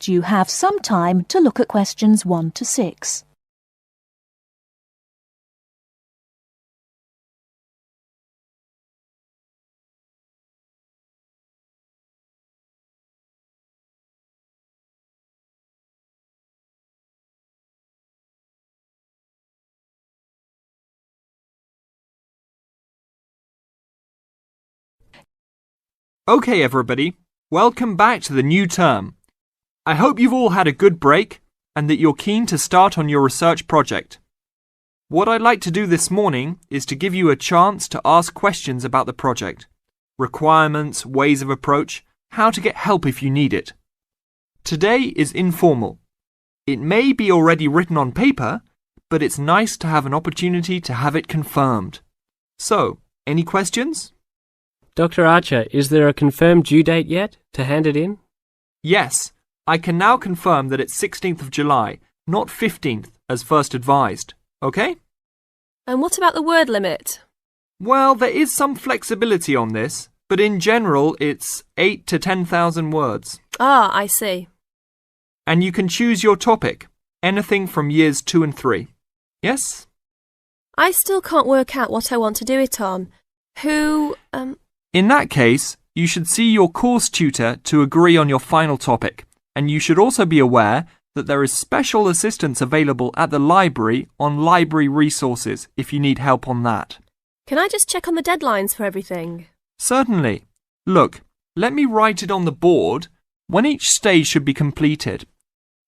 You have some time to look at questions 1 to 6. Okay, everybody, welcome back to the new term. I hope you've all had a good break and that you're keen to start on your research project. What I'd like to do this morning is to give you a chance to ask questions about the project, requirements, ways of approach, how to get help if you need it. Today is informal. It may be already written on paper, but it's nice to have an opportunity to have it confirmed. So, any questions? Dr. Archer, is there a confirmed due date yet to hand it in? Yes, I can now confirm that it's 16th of July, not 15th as first advised. Okay? And what about the word limit? Well, there is some flexibility on this, but in general it's 8 to 10,000 words. Ah, I see. And you can choose your topic, anything from years 2 and 3. Yes? I still can't work out what I want to do it on. In that case, you should see your course tutor to agree on your final topic, and you should also be aware that there is special assistance available at the library on library resources if you need help on that. Can I just check on the deadlines for everything? Certainly. Look, let me write it on the board when each stage should be completed.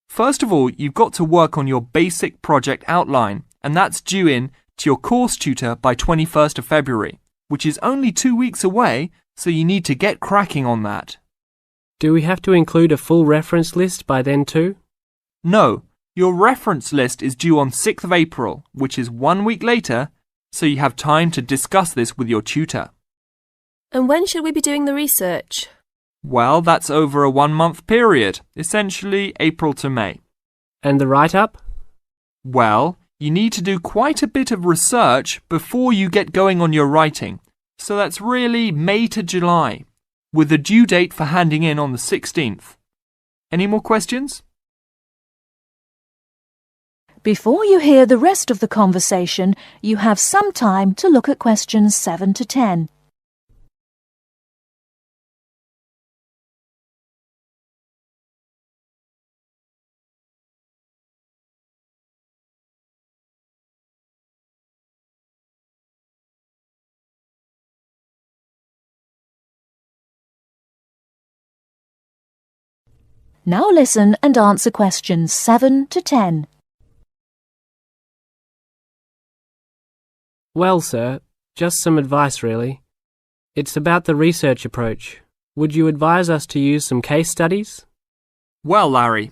First of all, you've got to work on your basic project outline, and that's due in to your course tutor by 21st of February. Which is only 2 weeks away, so you need to get cracking on that. Do we have to include a full reference list by then too? No, your reference list is due on 6th of April, which is 1 week later, so you have time to discuss this with your tutor. And when should we be doing the research? Well, that's over a 1-month period, essentially April to May. And the write-up? Well, you need to do quite a bit of research before you get going on your writing, so that's really May to July, with the due date for handing in on the 16th. Any more questions? Before you hear the rest of the conversation, you have some time to look at questions 7 to 10. Now listen and answer questions 7 to 10. Well, sir, just some advice really. It's about the research approach. Would you advise us to use some case studies? Well, Larry,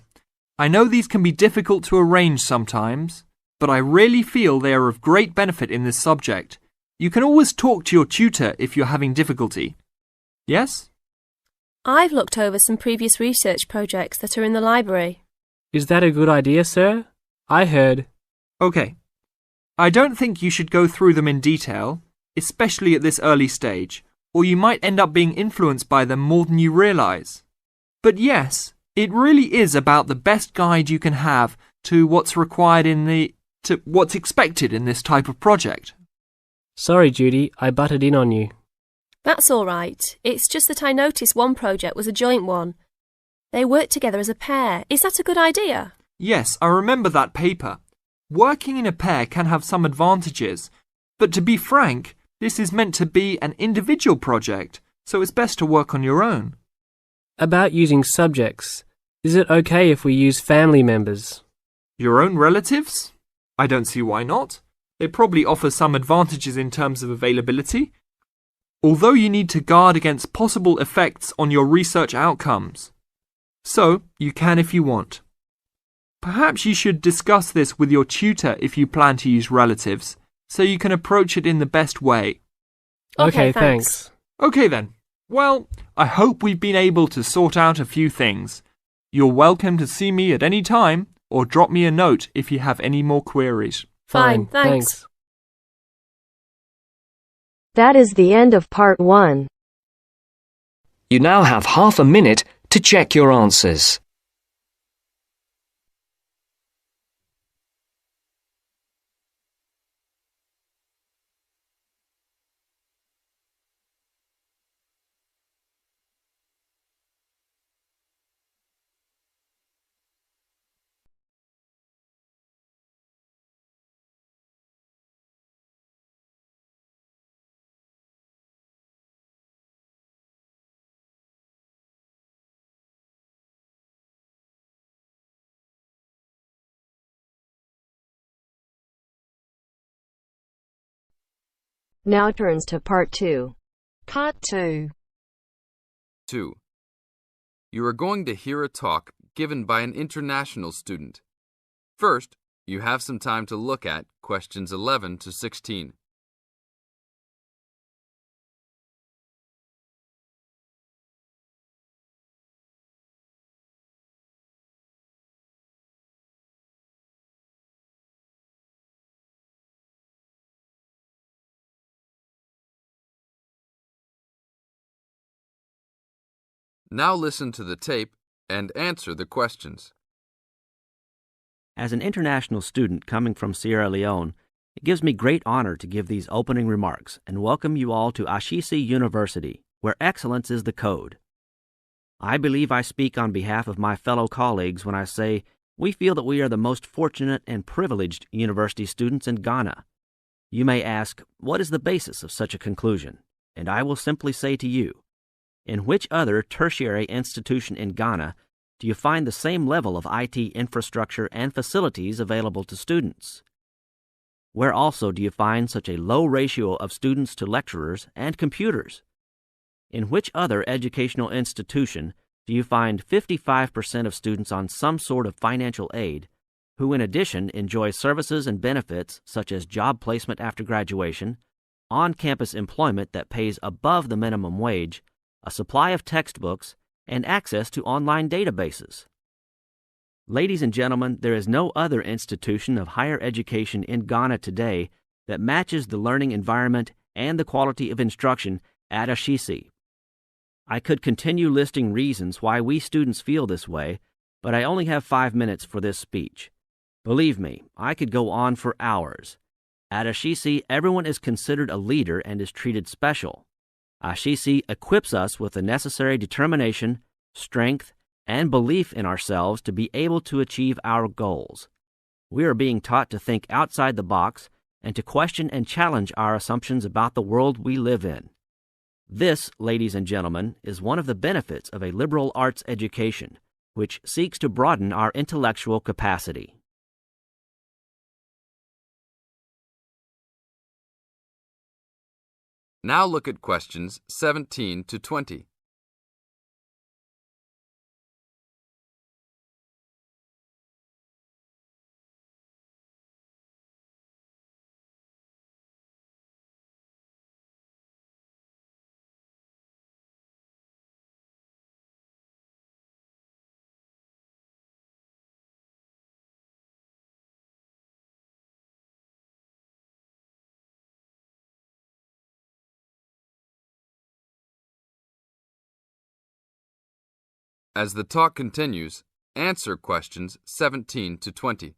I know these can be difficult to arrange sometimes, but I really feel they are of great benefit in this subject. You can always talk to your tutor if you're having difficulty. Yes? I've looked over some previous research projects that are in the library. Is that a good idea, sir? I heard... Okay. I don't think you should go through them in detail, especially at this early stage, or you might end up being influenced by them more than you realise. But yes, it really is about the best guide you can have to what's required to what's expected in this type of project. Sorry, Judy, I butted in on you. That's all right. It's just that I noticed one project was a joint one. They worked together as a pair. Is that a good idea? Yes, I remember that paper. Working in a pair can have some advantages, but to be frank, this is meant to be an individual project, so it's best to work on your own. About using subjects, is it okay if we use family members? Your own relatives? I don't see why not. They probably offer some advantages in terms of availability, although you need to guard against possible effects on your research outcomes. So, you can if you want. Perhaps you should discuss this with your tutor if you plan to use relatives, so you can approach it in the best way. Okay, thanks. Okay then. Well, I hope we've been able to sort out a few things. You're welcome to see me at any time, or drop me a note if you have any more queries. Fine, thanks. That is the end of part 1. You now have half a minute to check your answers. Now turns to Part 2. Part 2. 2. You are going to hear a talk given by an international student. First, you have some time to look at questions 11 to 16. Now listen to the tape and answer the questions. As an international student coming from Sierra Leone, it gives me great honor to give these opening remarks and welcome you all to Ashesi University, where excellence is the code. I believe I speak on behalf of my fellow colleagues when I say we feel that we are the most fortunate and privileged university students in Ghana. You may ask, what is the basis of such a conclusion? And I will simply say to you, in which other tertiary institution in Ghana do you find the same level of IT infrastructure and facilities available to students? Where also do you find such a low ratio of students to lecturers and computers? In which other educational institution do you find 55% of students on some sort of financial aid, who in addition enjoy services and benefits such as job placement after graduation, on-campus employment that pays above the minimum wage, a supply of textbooks, and access to online databases? Ladies and gentlemen, there is no other institution of higher education in Ghana today that matches the learning environment and the quality of instruction at Ashesi. I could continue listing reasons why we students feel this way, but I only have 5 minutes for this speech. Believe me, I could go on for hours. At Ashesi, everyone is considered a leader and is treated special. Ashesi equips us with the necessary determination, strength, and belief in ourselves to be able to achieve our goals. We are being taught to think outside the box and to question and challenge our assumptions about the world we live in. This, ladies and gentlemen, is one of the benefits of a liberal arts education, which seeks to broaden our intellectual capacity. Now look at questions 17 to 20. As the talk continues, answer questions 17 to 20.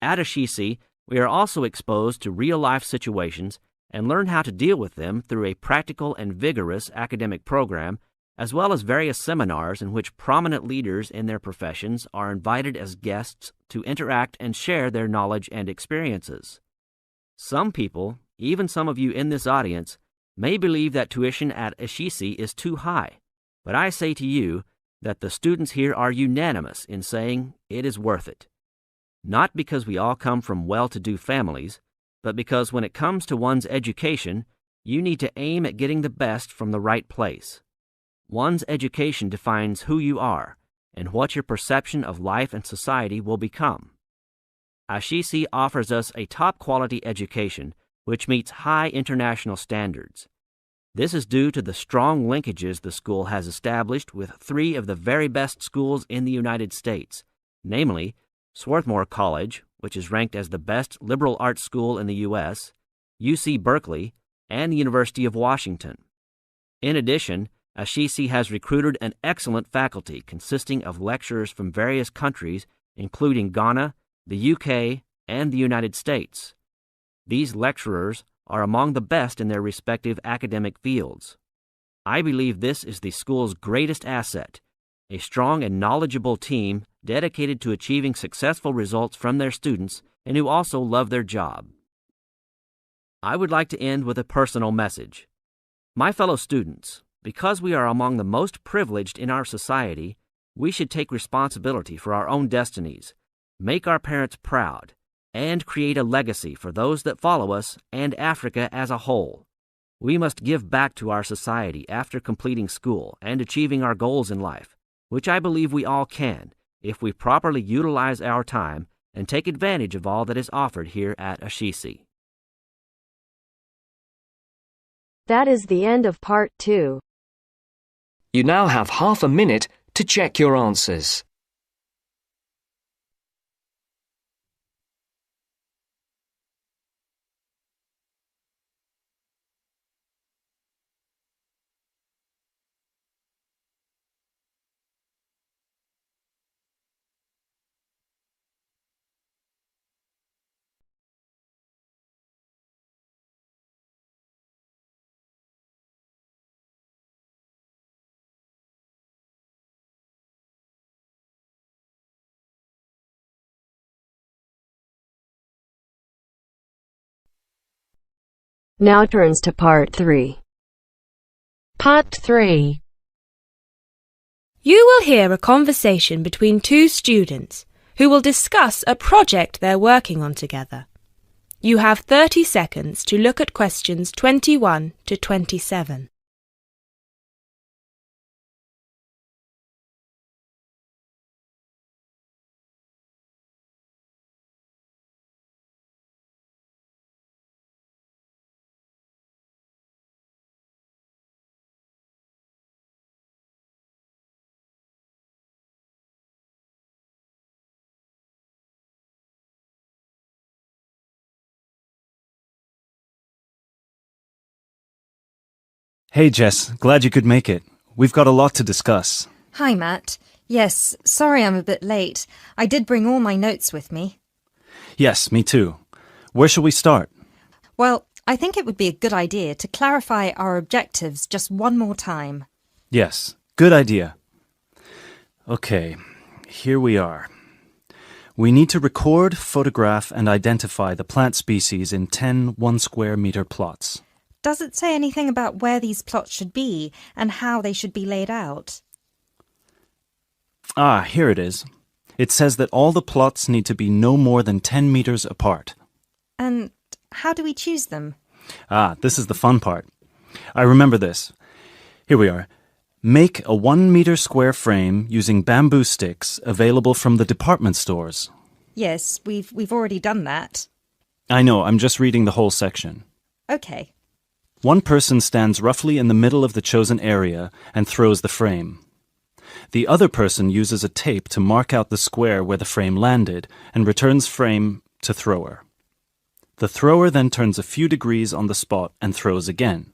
At Ashesi, we are also exposed to real-life situations and learn how to deal with them through a practical and vigorous academic program, as well as various seminars in which prominent leaders in their professions are invited as guests to interact and share their knowledge and experiences. Some people, even some of you in this audience, may believe that tuition at Ashesi is too high, but I say to you that the students here are unanimous in saying it is worth it. Not because we all come from well-to-do families, but because when it comes to one's education, you need to aim at getting the best from the right place. One's education defines who you are and what your perception of life and society will become. Ashesi offers us a top-quality education which meets high international standards. This is due to the strong linkages the school has established with 3 of the very best schools in the United States, namely Swarthmore College, which is ranked as the best liberal arts school in the U.S., UC Berkeley, and the University of Washington. In addition, Ashesi has recruited an excellent faculty consisting of lecturers from various countries, including Ghana, the UK, and the United States. These lecturers are among the best in their respective academic fields. I believe this is the school's greatest asset, a strong and knowledgeable team dedicated to achieving successful results from their students and who also love their job. I would like to end with a personal message. My fellow students, because we are among the most privileged in our society, we should take responsibility for our own destinies, make our parents proud, and create a legacy for those that follow us and Africa as a whole. We must give back to our society after completing school and achieving our goals in life, which I believe we all can if we properly utilize our time and take advantage of all that is offered here at Ashisi. That is the end of part 2. You now have half a minute to check your answers. Now turns to part 3. Part 3. You will hear a conversation between two students who will discuss a project they're working on together. You have 30 seconds to look at questions 21 to 27. Hey Jess, glad you could make it. We've got a lot to discuss. Hi Matt. Yes, sorry I'm a bit late. I did bring all my notes with me. Yes, me too. Where shall we start? Well, I think it would be a good idea to clarify our objectives just one more time. Yes, good idea. Okay, here we are. We need to record, photograph, and identify the plant species in 10 1-square-meter plots. Does it say anything about where these plots should be and how they should be laid out? Ah, here it is. It says that all the plots need to be no more than 10 meters apart. And how do we choose them? Ah, this is the fun part. I remember this. Here we are. Make a 1-meter square frame using bamboo sticks available from the department stores. Yes, we've already done that. I know, I'm just reading the whole section. Okay. One person stands roughly in the middle of the chosen area and throws the frame. The other person uses a tape to mark out the square where the frame landed and returns frame to thrower. The thrower then turns a few degrees on the spot and throws again.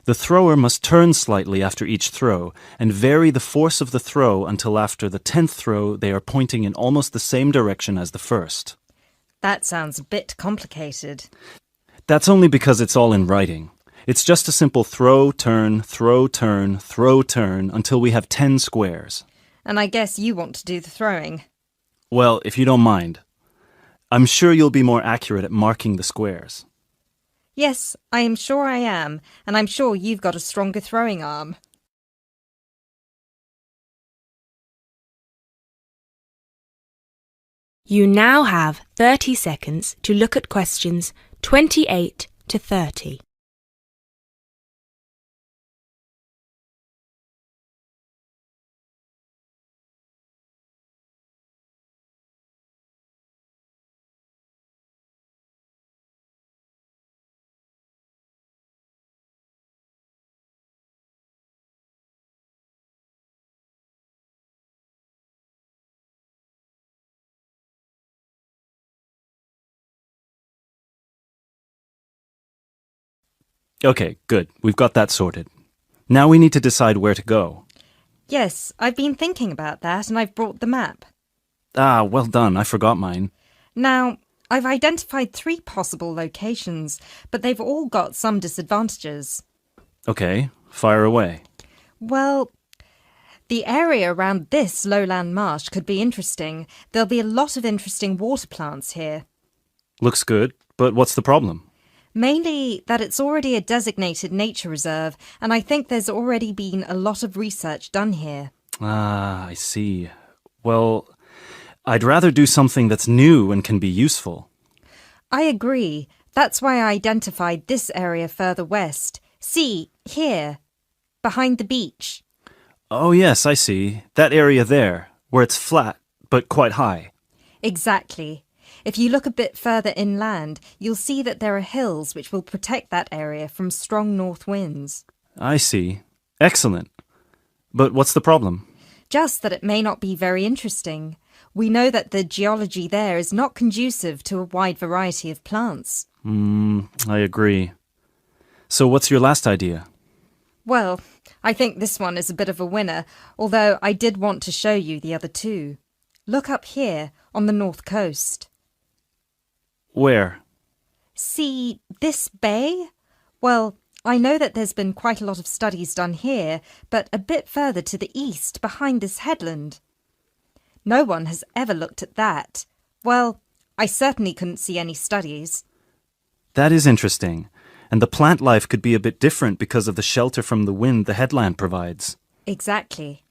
The thrower must turn slightly after each throw and vary the force of the throw until after the 10th throw they are pointing in almost the same direction as the first. That sounds a bit complicated. That's only because it's all in writing. It's just a simple throw, turn, throw, turn, throw, turn until we have 10 squares. And I guess you want to do the throwing. Well, if you don't mind. I'm sure you'll be more accurate at marking the squares. Yes, I am sure I am, and I'm sure you've got a stronger throwing arm. You now have 30 seconds to look at questions 28 to 30. Okay, good. We've got that sorted. Now we need to decide where to go. Yes, I've been thinking about that and I've brought the map. Ah, well done. I forgot mine. Now, I've identified 3 possible locations, but they've all got some disadvantages. Okay, fire away. Well, the area around this lowland marsh could be interesting. There'll be a lot of interesting water plants here. Looks good, but what's the problem? Mainly that it's already a designated nature reserve, and I think there's already been a lot of research done here. Ah, I see. Well, I'd rather do something that's new and can be useful. I agree. That's why I identified this area further west. See, here, behind the beach. Oh, yes, I see. That area there, where it's flat, but quite high. Exactly. If you look a bit further inland, you'll see that there are hills which will protect that area from strong north winds. I see. Excellent. But what's the problem? Just that it may not be very interesting. We know that the geology there is not conducive to a wide variety of plants. I agree. So what's your last idea? Well, I think this one is a bit of a winner, although I did want to show you the other two. Look up here, on the north coast. Where? See this bay? Well, I know that there's been quite a lot of studies done here, but a bit further to the east, behind this headland. No one has ever looked at that. Well, I certainly couldn't see any studies. That is interesting. And the plant life could be a bit different because of the shelter from the wind the headland provides. Exactly.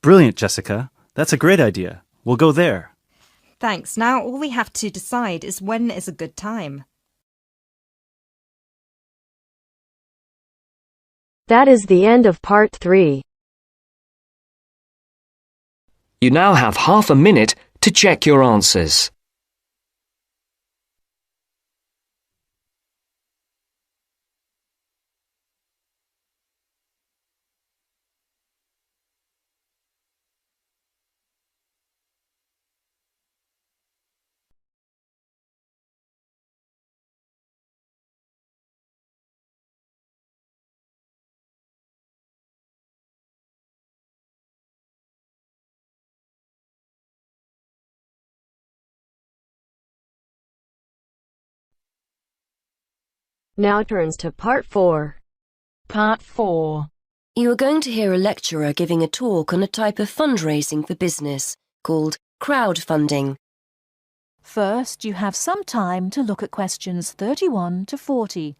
Brilliant, Jessica. That's a great idea. We'll go there. Thanks. Now all we have to decide is when is a good time. That is the end of part 3. You now have half a minute to check your answers. Now turns to part 4. Part 4. You are going to hear a lecturer giving a talk on a type of fundraising for business called crowdfunding. First, you have some time to look at questions 31 to 40.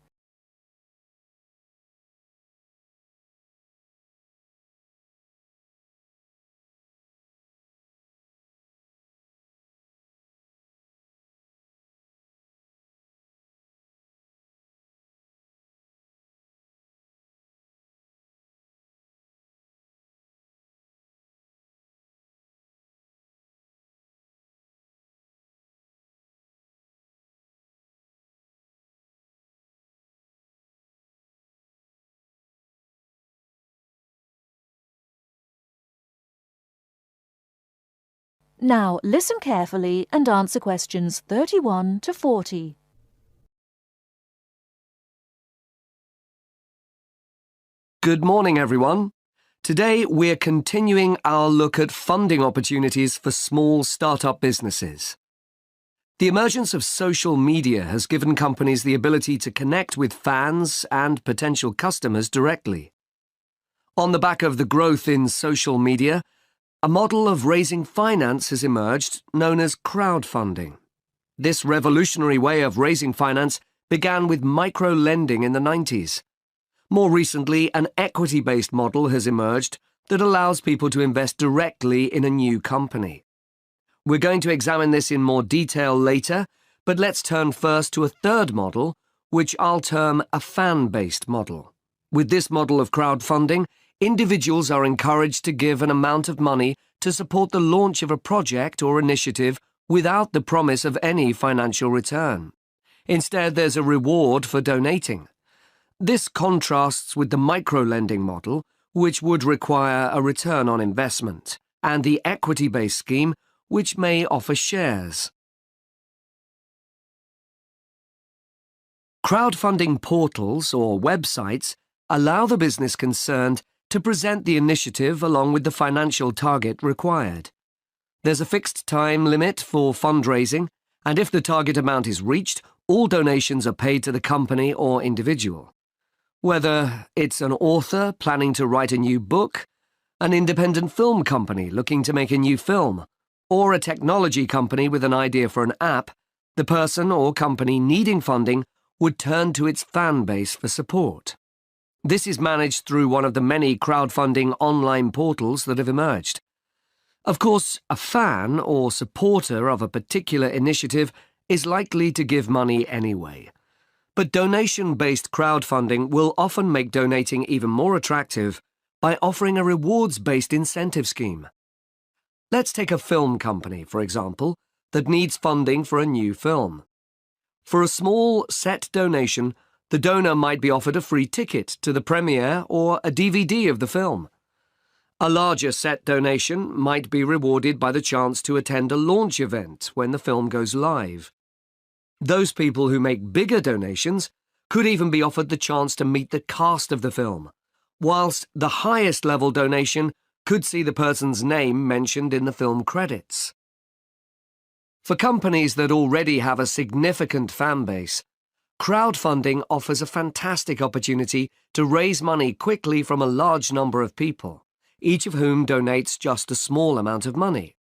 Now listen carefully and answer questions 31 to 40. Good morning, everyone. Today we're continuing our look at funding opportunities for small startup businesses. The emergence of social media has given companies the ability to connect with fans and potential customers directly. On the back of the growth in social media, a model of raising finance has emerged known as crowdfunding. This revolutionary way of raising finance began with micro-lending in the 90s. More recently, an equity-based model has emerged that allows people to invest directly in a new company. We're going to examine this in more detail later, but let's turn first to a third model, which I'll term a fan-based model. With this model of crowdfunding, individuals are encouraged to give an amount of money to support the launch of a project or initiative without the promise of any financial return. Instead, there's a reward for donating. This contrasts with the micro-lending model, which would require a return on investment, and the equity-based scheme, which may offer shares. Crowdfunding portals or websites allow the business concerned to present the initiative along with the financial target required. There's a fixed time limit for fundraising, and if the target amount is reached, all donations are paid to the company or individual. Whether it's an author planning to write a new book, an independent film company looking to make a new film, or a technology company with an idea for an app, the person or company needing funding would turn to its fan base for support. This is managed through one of the many crowdfunding online portals that have emerged. Of course, a fan or supporter of a particular initiative is likely to give money anyway. But donation-based crowdfunding will often make donating even more attractive by offering a rewards-based incentive scheme. Let's take a film company, for example, that needs funding for a new film. For a small set donation, the donor might be offered a free ticket to the premiere or a DVD of the film. A larger set donation might be rewarded by the chance to attend a launch event when the film goes live. Those people who make bigger donations could even be offered the chance to meet the cast of the film, whilst the highest level donation could see the person's name mentioned in the film credits. For companies that already have a significant fan base, crowdfunding offers a fantastic opportunity to raise money quickly from a large number of people, each of whom donates just a small amount of money.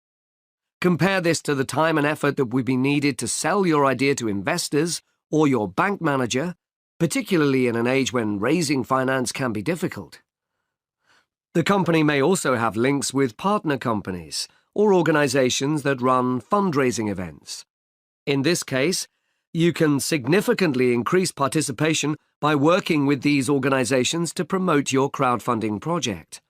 Compare this to the time and effort that would be needed to sell your idea to investors or your bank manager, particularly in an age when raising finance can be difficult. The company may also have links with partner companies or organizations that run fundraising events. In this case, you can significantly increase participation by working with these organizations to promote your crowdfunding project.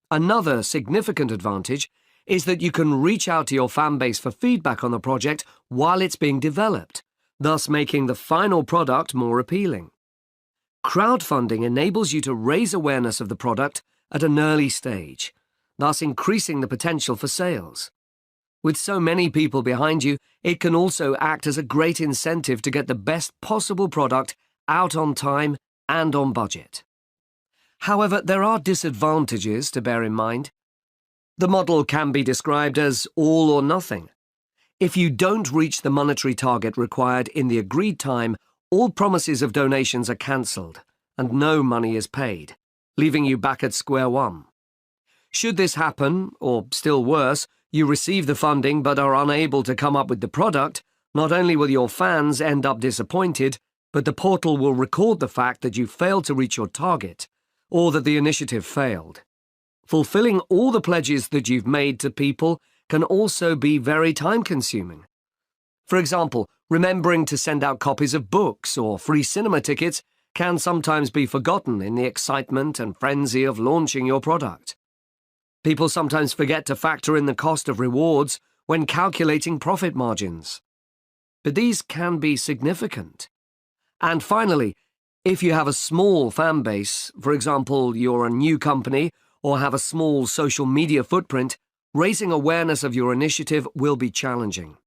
Another significant advantage is that you can reach out to your fan base for feedback on the project while it's being developed, thus making the final product more appealing. Crowdfunding enables you to raise awareness of the product at an early stage, thus increasing the potential for sales. With so many people behind you, it can also act as a great incentive to get the best possible product out on time and on budget. However, there are disadvantages to bear in mind. The model can be described as all or nothing. If you don't reach the monetary target required in the agreed time, all promises of donations are cancelled and no money is paid, leaving you back at square one. Should this happen, or still worse, you receive the funding but are unable to come up with the product, not only will your fans end up disappointed, but the portal will record the fact that you failed to reach your target, or that the initiative failed. Fulfilling all the pledges that you've made to people can also be very time-consuming. For example, remembering to send out copies of books or free cinema tickets can sometimes be forgotten in the excitement and frenzy of launching your product. People sometimes forget to factor in the cost of rewards when calculating profit margins. But these can be significant. And finally, if you have a small fan base, for example, you're a new company or have a small social media footprint, raising awareness of your initiative will be challenging.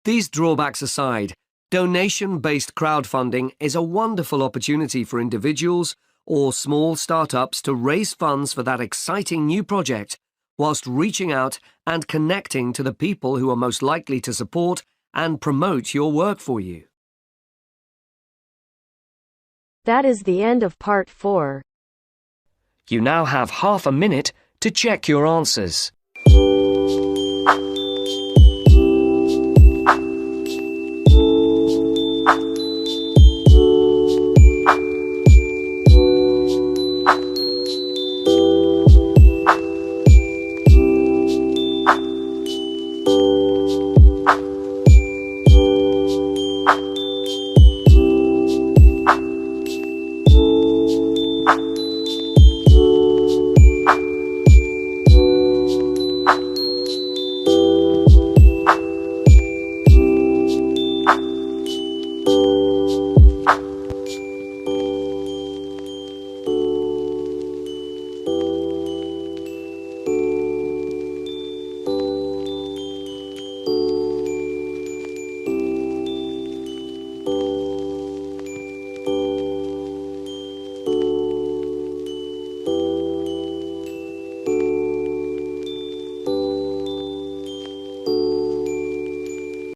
These drawbacks aside, donation-based crowdfunding is a wonderful opportunity for individuals or small startups to raise funds for that exciting new project whilst reaching out and connecting to the people who are most likely to support and promote your work for you. That is the end of part 4. You now have half a minute to check your answers.